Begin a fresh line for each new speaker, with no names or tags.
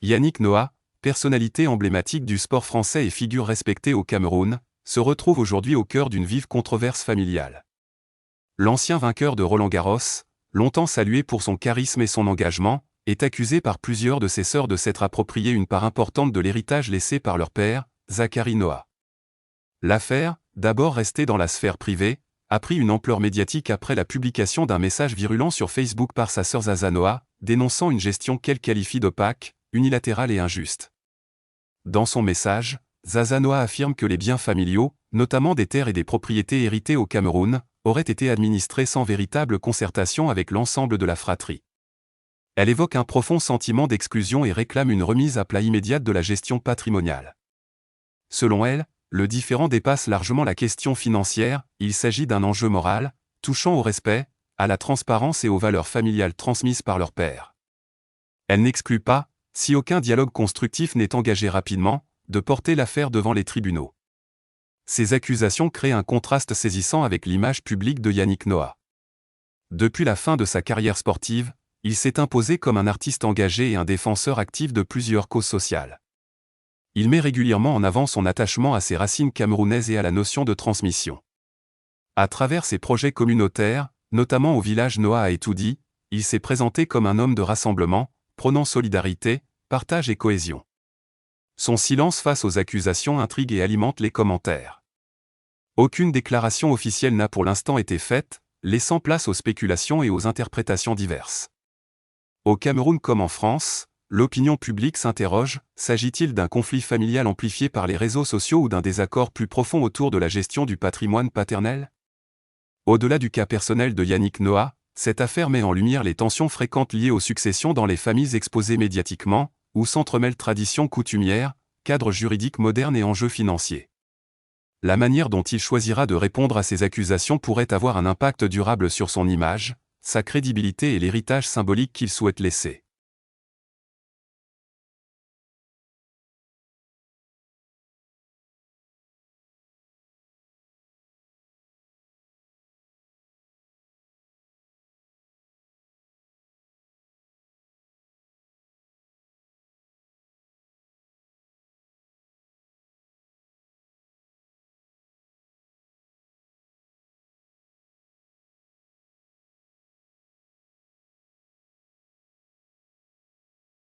Yannick Noah, personnalité emblématique du sport français et figure respectée au Cameroun, se retrouve aujourd'hui au cœur d'une vive controverse familiale. L'ancien vainqueur de Roland-Garros, longtemps salué pour son charisme et son engagement, est accusé par plusieurs de ses sœurs de s'être approprié une part importante de l'héritage laissé par leur père, Zachary Noah. L'affaire, d'abord restée dans la sphère privée, a pris une ampleur médiatique après la publication d'un message virulent sur Facebook par sa sœur Zaza Noah, dénonçant une gestion qu'elle qualifie d'opaque, unilatérale et injuste. Dans son message, Zaza Noah affirme que les biens familiaux, notamment des terres et des propriétés héritées au Cameroun, auraient été administrés sans véritable concertation avec l'ensemble de la fratrie. Elle évoque un profond sentiment d'exclusion et réclame une remise à plat immédiate de la gestion patrimoniale. Selon elle, le différend dépasse largement la question financière, il s'agit d'un enjeu moral, touchant au respect, à la transparence et aux valeurs familiales transmises par leur père. Elle n'exclut pas, si aucun dialogue constructif n'est engagé rapidement, de porter l'affaire devant les tribunaux. Ces accusations créent un contraste saisissant avec l'image publique de Yannick Noah. Depuis la fin de sa carrière sportive, il s'est imposé comme un artiste engagé et un défenseur actif de plusieurs causes sociales. Il met régulièrement en avant son attachement à ses racines camerounaises et à la notion de transmission. À travers ses projets communautaires, notamment au village Noah à Etoudi, il s'est présenté comme un homme de rassemblement, prônant solidarité, partage et cohésion. Son silence face aux accusations intrigue et alimente les commentaires. Aucune déclaration officielle n'a pour l'instant été faite, laissant place aux spéculations et aux interprétations diverses. Au Cameroun comme en France, l'opinion publique s'interroge, s'agit-il d'un conflit familial amplifié par les réseaux sociaux ou d'un désaccord plus profond autour de la gestion du patrimoine paternel ? Au-delà du cas personnel de Yannick Noah, cette affaire met en lumière les tensions fréquentes liées aux successions dans les familles exposées médiatiquement, où s'entremêlent traditions coutumières, cadres juridiques modernes et enjeux financiers. La manière dont il choisira de répondre à ces accusations pourrait avoir un impact durable sur son image, sa crédibilité et l'héritage symbolique qu'il souhaite laisser.